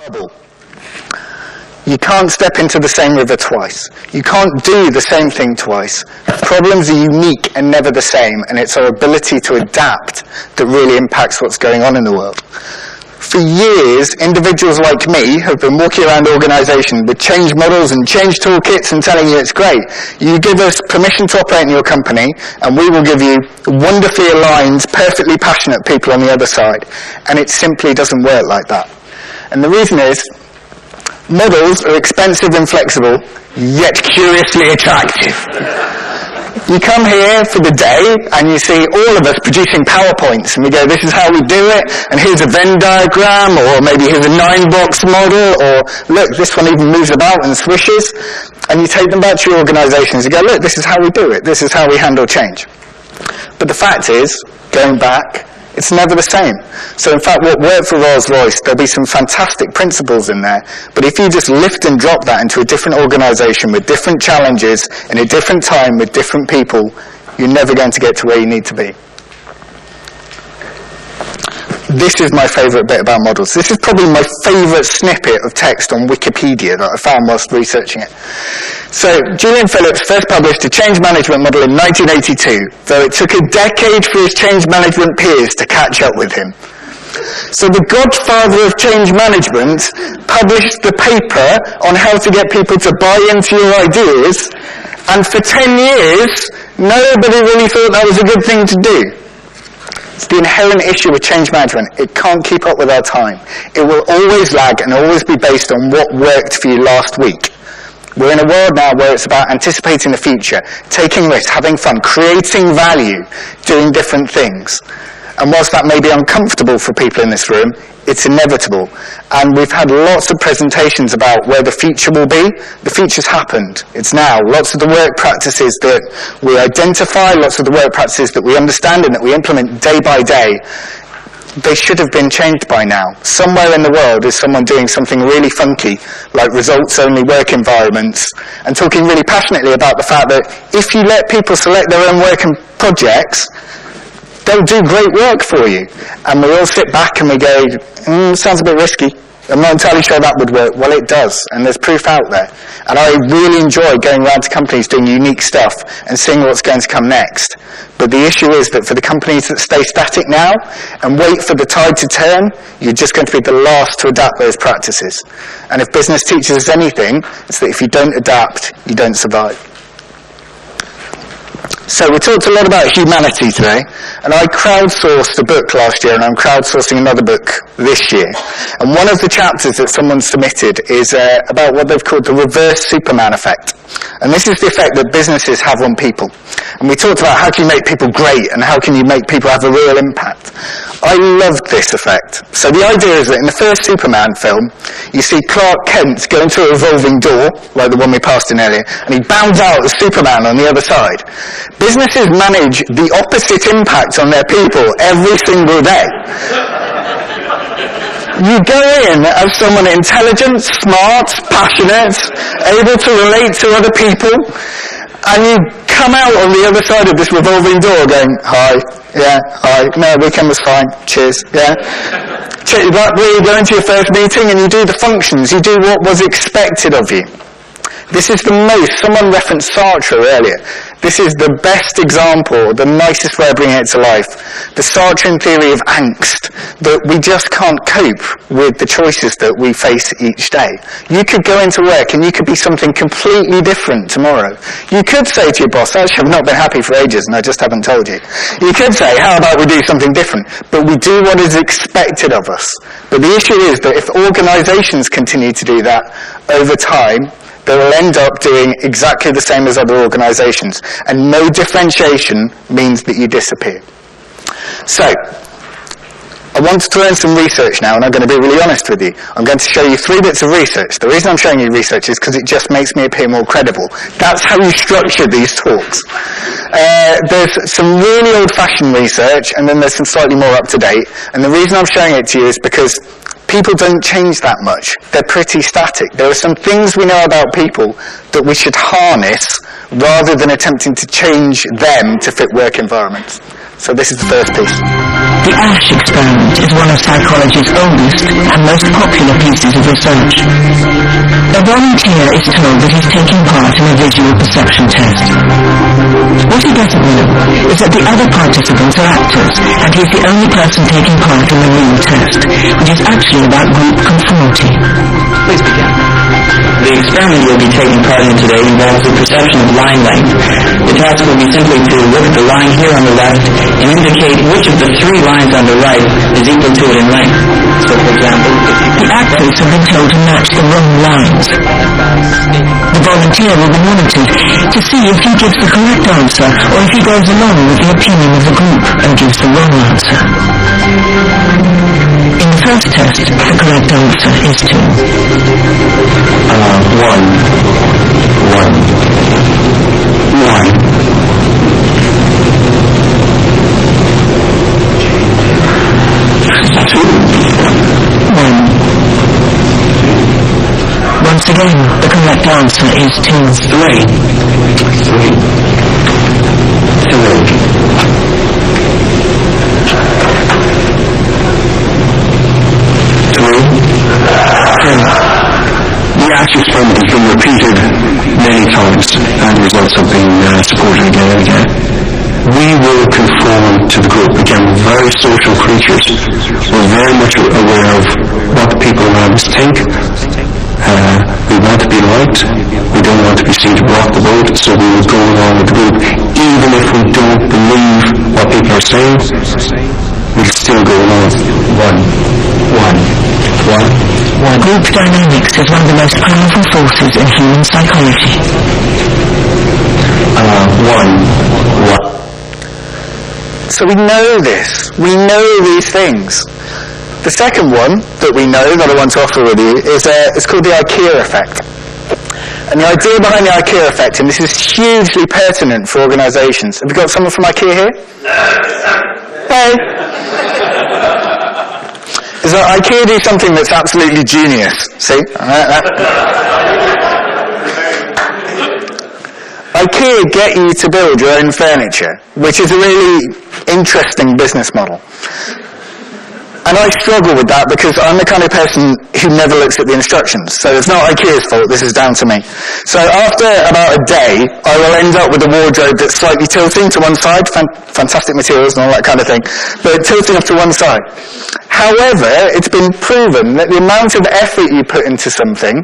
bubble. You can't step into the same river twice. You can't do the same thing twice. Problems are unique and never the same, and it's our ability to adapt that really impacts what's going on in the world. For years, individuals like me have been walking around organisations with change models and change toolkits and telling you it's great. You give us permission to operate in your company, and we will give you wonderfully aligned, perfectly passionate people on the other side. And it simply doesn't work like that. And the reason is, models are expensive and flexible, yet curiously attractive. You come here for the day and you see all of us producing PowerPoints and we go, this is how we do it, and here's a Venn diagram, or maybe here's a 9-box model, or look, this one even moves about and swishes, and you take them back to your organisations and go, look, this is how we do it, this is how we handle change. But the fact is, going back, it's never the same. So in fact, what worked for Rolls-Royce, there'll be some fantastic principles in there, but if you just lift and drop that into a different organisation with different challenges, in a different time, with different people, you're never going to get to where you need to be. This is my favourite bit about models. This is probably my favourite snippet of text on Wikipedia that I found whilst researching it. So, Julian Phillips first published a change management model in 1982, though it took a decade for his change management peers to catch up with him. So the godfather of change management published the paper on how to get people to buy into your ideas, and for 10 years, nobody really thought that was a good thing to do. It's the inherent issue with change management. It can't keep up with our time. It will always lag and always be based on what worked for you last week. We're in a world now where it's about anticipating the future, taking risks, having fun, creating value, doing different things. And whilst that may be uncomfortable for people in this room, it's inevitable. And we've had lots of presentations about where the future will be. The future's happened. It's now. Lots of the work practices that we identify, lots of the work practices that we understand and that we implement day by day, they should have been changed by now. Somewhere in the world is someone doing something really funky, like results-only work environments, and talking really passionately about the fact that if you let people select their own work and projects, they'll do great work for you. And we all sit back and we go, sounds a bit risky. I'm not entirely sure that would work. Well, it does, and there's proof out there. And I really enjoy going around to companies doing unique stuff and seeing what's going to come next. But the issue is that for the companies that stay static now and wait for the tide to turn, you're just going to be the last to adapt those practices. And if business teaches us anything, it's that if you don't adapt, you don't survive. So we talked a lot about humanity today, and I crowdsourced a book last year, and I'm crowdsourcing another book this year. And one of the chapters that someone submitted is about what they've called the reverse Superman effect. And this is the effect that businesses have on people. And we talked about how can you make people great, and how can you make people have a real impact. I loved this effect. So the idea is that in the first Superman film, you see Clark Kent go into a revolving door, like the one we passed in earlier, and he bounds out as Superman on the other side. Businesses manage the opposite impact on their people every single day. You go in as someone intelligent, smart, passionate, able to relate to other people, and you come out on the other side of this revolving door going, hi, yeah, hi, no, weekend was fine, cheers, yeah. You go into your first meeting and you do the functions, you do what was expected of you. This is the most, someone referenced Sartre earlier, this is the best example, the nicest way of bringing it to life. The Sartrean theory of angst, that we just can't cope with the choices that we face each day. You could go into work and you could be something completely different tomorrow. You could say to your boss, actually I've not been happy for ages and I just haven't told you. You could say, how about we do something different? But we do what is expected of us. But the issue is that if organisations continue to do that over time, they will end up doing exactly the same as other organisations. And no differentiation means that you disappear. So, I wanted to learn some research now, and I'm going to be really honest with you. I'm going to show you 3 bits of research. The reason I'm showing you research is because it just makes me appear more credible. That's how you structure these talks. There's some really old-fashioned research, and then there's some slightly more up-to-date. And the reason I'm showing it to you is because people don't change that much. They're pretty static. There are some things we know about people that we should harness rather than attempting to change them to fit work environments. So this is the first piece. The Ash experiment is one of psychology's oldest and most popular pieces of research. A volunteer is told that he's taking part in a visual perception test. What he doesn't know is that the other participants are actors, and he's the only person taking part in the real test, which is actually about group conformity. Please begin. The experiment you'll be taking part in today involves the perception of line length. The task will be simply to look at the line here on the left and indicate which of the 3 lines on the right is equal to it in length. So, for example, the actors have been told to match the wrong lines. The volunteer will be monitored to see if he gives the correct answer or if he goes along with the opinion of the group and gives the wrong answer. In the first test, the correct answer is 2. 1. 1. Once again, the correct answer is 2. 3. The Ash experiment has been repeated many times and the results have been supported again and again. We will conform to the group. Again, we're very social creatures. We're very much aware of what the people around us think. We want to be liked. We don't want to be seen to rock the boat, so we will go along with the group. Even if we don't believe what people are saying, we'll still go along. 1. Group dynamics is one of the most powerful forces in human psychology. 1. So we know this. We know these things. The second one that we know that I want to offer with you is it's called the IKEA effect. And the idea behind the IKEA effect, and this is hugely pertinent for organisations. Have you got someone from IKEA here? Hey. Is that IKEA do something that's absolutely genius. See? IKEA get you to build your own furniture, which is a really interesting business model. And I struggle with that because I'm the kind of person who never looks at the instructions. So it's not IKEA's fault, this is down to me. So after about a day, I will end up with a wardrobe that's slightly tilting to one side, fantastic materials and all that kind of thing, but tilting off to one side. However, it's been proven that the amount of effort you put into something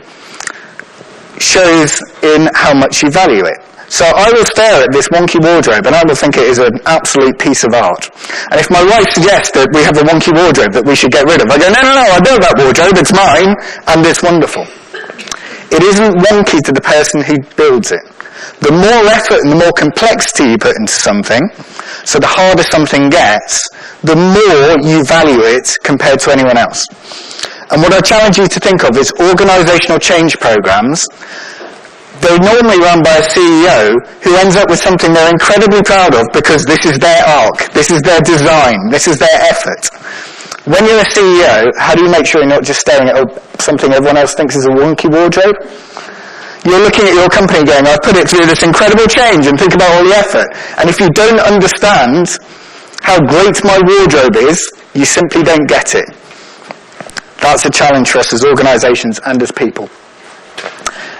shows in how much you value it. So I will stare at this wonky wardrobe and I will think it is an absolute piece of art. And if my wife suggests that we have a wonky wardrobe that we should get rid of, I go, no, I built that wardrobe, it's mine, and it's wonderful. It isn't wonky to the person who builds it. The more effort and the more complexity you put into something, so the harder something gets, the more you value it compared to anyone else. And what I challenge you to think of is organisational change programs. They're normally run by a CEO who ends up with something they're incredibly proud of because this is their arc, this is their design, this is their effort. When you're a CEO, how do you make sure you're not just staring at something everyone else thinks is a wonky wardrobe? You're looking at your company going, I've put it through this incredible change and think about all the effort. And if you don't understand how great my wardrobe is, you simply don't get it. That's a challenge for us as organisations and as people.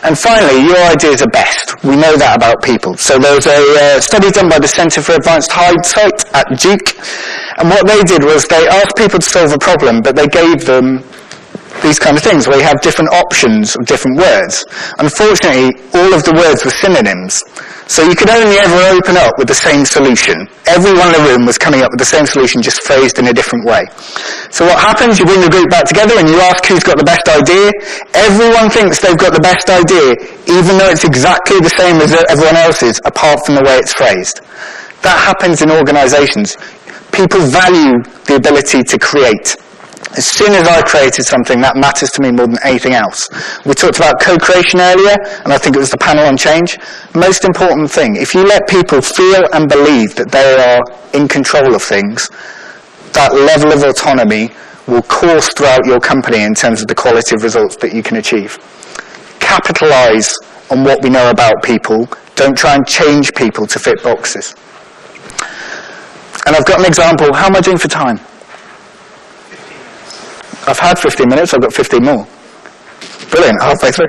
And finally, your ideas are best. We know that about people. So there was a study done by the Centre for Advanced Hindsight at Duke, and what they did was they asked people to solve a problem, but they gave them these kind of things where you have different options of different words. Unfortunately, all of the words were synonyms. So you could only ever open up with the same solution. Everyone in the room was coming up with the same solution, just phrased in a different way. So what happens, you bring the group back together and you ask who's got the best idea. Everyone thinks they've got the best idea, even though it's exactly the same as everyone else's, apart from the way it's phrased. That happens in organisations. People value the ability to create. As soon as I created something, that matters to me more than anything else. We talked about co-creation earlier, and I think it was the panel on change. Most important thing, if you let people feel and believe that they are in control of things, that level of autonomy will course throughout your company in terms of the quality of results that you can achieve. Capitalise on what we know about people. Don't try and change people to fit boxes. And I've got an example. How am I doing for time? I've had 15 minutes, I've got 15 more. Brilliant, halfway through.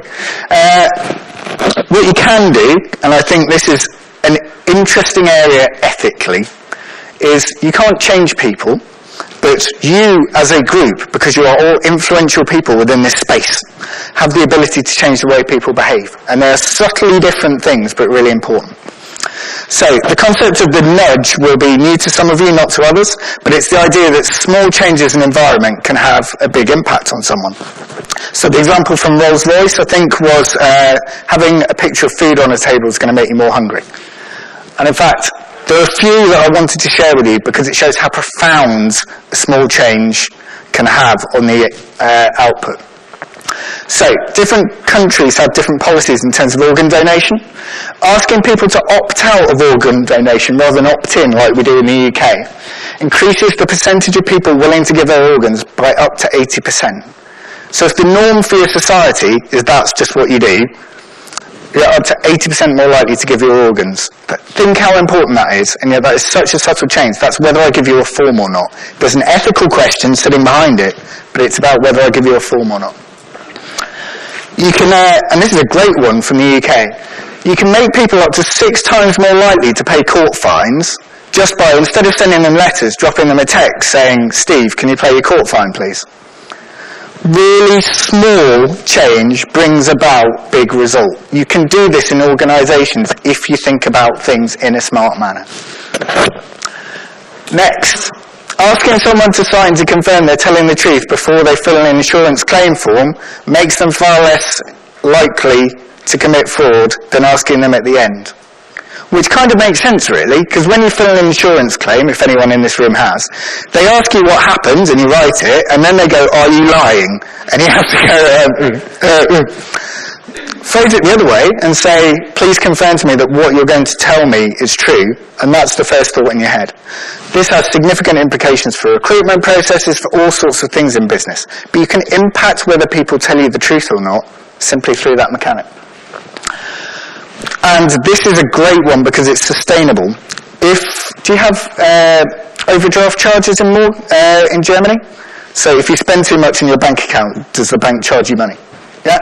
What you can do, and I think this is an interesting area ethically, is you can't change people, but you as a group, because you are all influential people within this space, have the ability to change the way people behave. And they are subtly different things, but really important. So, the concept of the nudge will be new to some of you, not to others, but it's the idea that small changes in environment can have a big impact on someone. So the example from Rolls-Royce, I think, was having a picture of food on a table is going to make you more hungry. And in fact, there are a few that I wanted to share with you because it shows how profound a small change can have on the output. So, different countries have different policies in terms of organ donation. Asking people to opt out of organ donation rather than opt in, like we do in the UK, increases the percentage of people willing to give their organs by up to 80%. So if the norm for your society is that's just what you do, you're up to 80% more likely to give your organs. But think how important that is, and yet that is such a subtle change. That's whether I give you a form or not. There's an ethical question sitting behind it, but it's about whether I give you a form or not. You can, and this is a great one from the UK, you can make people up to 6 times more likely to pay court fines just by, instead of sending them letters, dropping them a text saying, Steve, can you pay your court fine, please? Really small change brings about big result. You can do this in organisations if you think about things in a smart manner. Next, asking someone to sign to confirm they're telling the truth before they fill an insurance claim form makes them far less likely to commit fraud than asking them at the end. Which kind of makes sense, really, because when you fill an insurance claim, if anyone in this room has, they ask you what happened and you write it, and then they go, are you lying? And you have to go, phrase it the other way and say, please confirm to me that what you're going to tell me is true, and that's the first thought in your head. This has significant implications for recruitment processes, for all sorts of things in business. But you can impact whether people tell you the truth or not simply through that mechanic. And this is a great one because it's sustainable. Do you have overdraft charges in Germany? So if you spend too much in your bank account, does the bank charge you money? Yeah?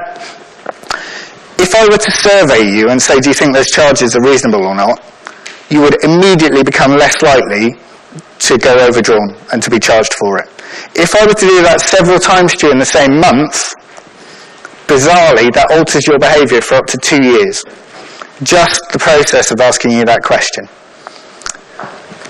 If I were to survey you and say, do you think those charges are reasonable or not, you would immediately become less likely to go overdrawn and to be charged for it. If I were to do that several times during the same month, bizarrely, that alters your behaviour for up to 2 years. Just the process of asking you that question.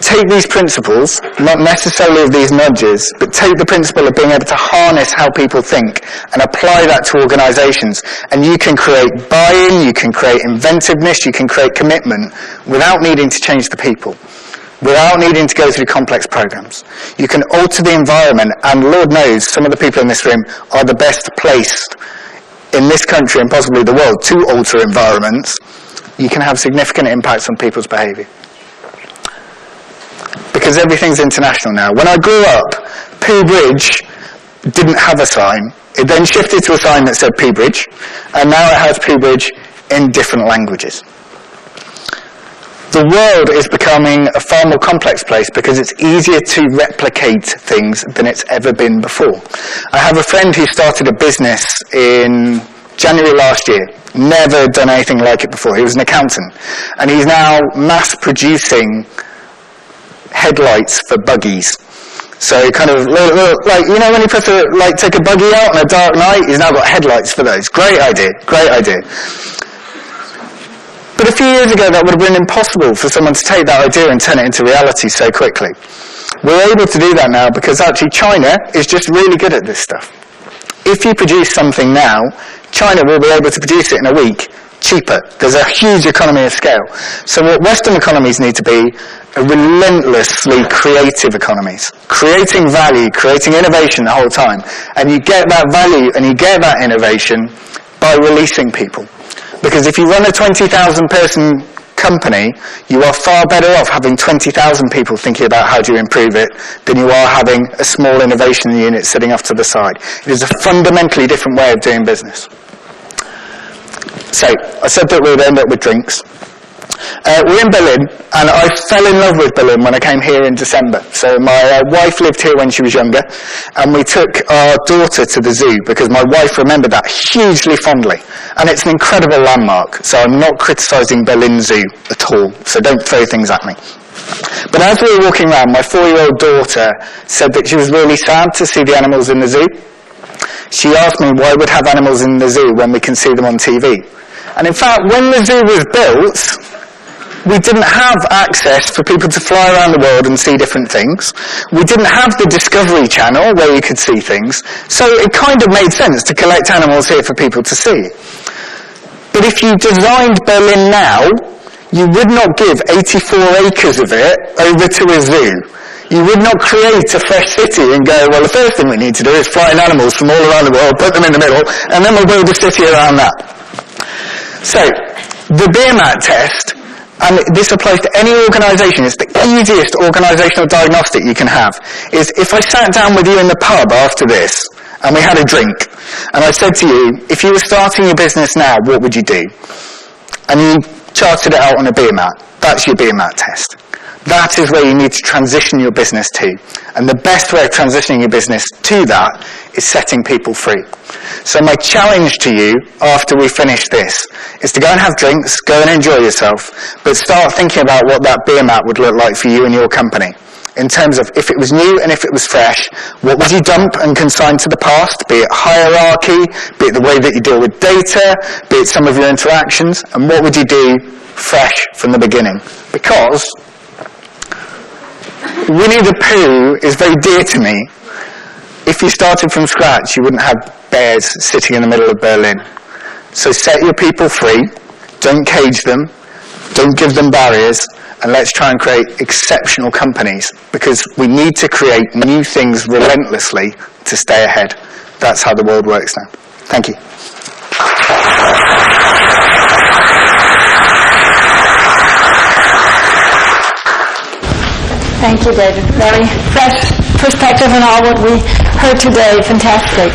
Take these principles, not necessarily of these nudges, but take the principle of being able to harness how people think and apply that to organisations. And you can create buy-in, you can create inventiveness, you can create commitment without needing to change the people, without needing to go through complex programs. You can alter the environment, and Lord knows some of the people in this room are the best placed in this country and possibly the world to alter environments. You can have significant impacts on people's behaviour. Because everything's international now. When I grew up, Puuh Bridge didn't have a sign. It then shifted to a sign that said Puuh Bridge, and now it has Puuh Bridge in different languages. The world is becoming a far more complex place because it's easier to replicate things than it's ever been before. I have a friend who started a business in January last year. Never done anything like it before. He was an accountant. And he's now mass producing headlights for buggies. So kind of like, you know when you put take a buggy out on a dark night, he's now got headlights for those. Great idea, great idea. But a few years ago that would have been impossible for someone to take that idea and turn it into reality so quickly. We're able to do that now because actually China is just really good at this stuff. If you produce something now, China will be able to produce it in a week, cheaper. There's a huge economy of scale. So what Western economies need to be are relentlessly creative economies. Creating value, creating innovation the whole time. And you get that value and you get that innovation by releasing people. Because if you run a 20,000 person company, you are far better off having 20,000 people thinking about how to improve it than you are having a small innovation unit sitting off to the side. It is a fundamentally different way of doing business. So, I said that we would end up with drinks. We're in Berlin, and I fell in love with Berlin when I came here in December. So my wife lived here when she was younger, and we took our daughter to the zoo because my wife remembered that hugely fondly. And it's an incredible landmark, so I'm not criticising Berlin Zoo at all, so don't throw things at me. But as we were walking around, my 4-year-old daughter said that she was really sad to see the animals in the zoo. She asked me why we'd have animals in the zoo when we can see them on TV. And in fact, when the zoo was built, we didn't have access for people to fly around the world and see different things. We didn't have the Discovery Channel where you could see things. So it kind of made sense to collect animals here for people to see. But if you designed Berlin now, you would not give 84 acres of it over to a zoo. You would not create a fresh city and go, well, the first thing we need to do is fly in animals from all around the world, put them in the middle, and then we'll build a city around that. So, the beer mat test, and this applies to any organisation, it's the easiest organisational diagnostic you can have, is if I sat down with you in the pub after this, and we had a drink, and I said to you, if you were starting your business now, what would you do? And you charted it out on a beer mat. That's your beer mat test. That is where you need to transition your business to. And the best way of transitioning your business to that is setting people free. So my challenge to you after we finish this is to go and have drinks, go and enjoy yourself, but start thinking about what that beer mat would look like for you and your company. In terms of if it was new and if it was fresh, what would you dump and consign to the past, be it hierarchy, be it the way that you deal with data, be it some of your interactions, and what would you do fresh from the beginning? Because Winnie the Pooh is very dear to me. If you started from scratch, you wouldn't have bears sitting in the middle of Berlin. So set your people free, don't cage them, don't give them barriers, and let's try and create exceptional companies, because we need to create new things relentlessly to stay ahead. That's how the world works now. Thank you. Thank you, David. Very fresh perspective on all what we heard today. Fantastic.